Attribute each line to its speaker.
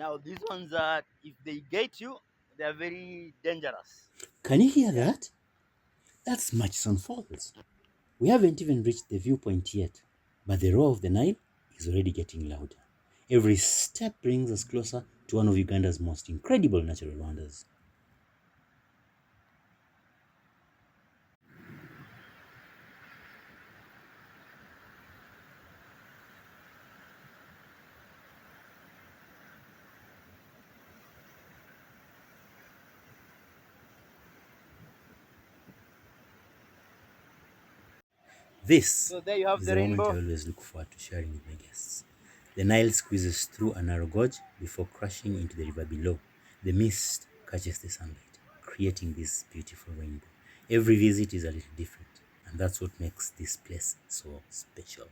Speaker 1: Now these ones are, if they get you, they are very dangerous.
Speaker 2: Can you hear
Speaker 1: Yeah.
Speaker 2: that? That's Murchison Falls. We haven't even reached the viewpoint yet, but the roar of the Nile is already getting louder. Every step brings us closer to one of Uganda's most incredible natural wonders. This
Speaker 1: So there you have
Speaker 2: is
Speaker 1: the
Speaker 2: the moment I
Speaker 1: rainbow.
Speaker 2: always look forward to sharing with my guests. The Nile squeezes through a narrow gorge before crashing into the river below. The mist catches the sunlight, creating this beautiful rainbow. Every visit is a little different, and that's what makes this place so special.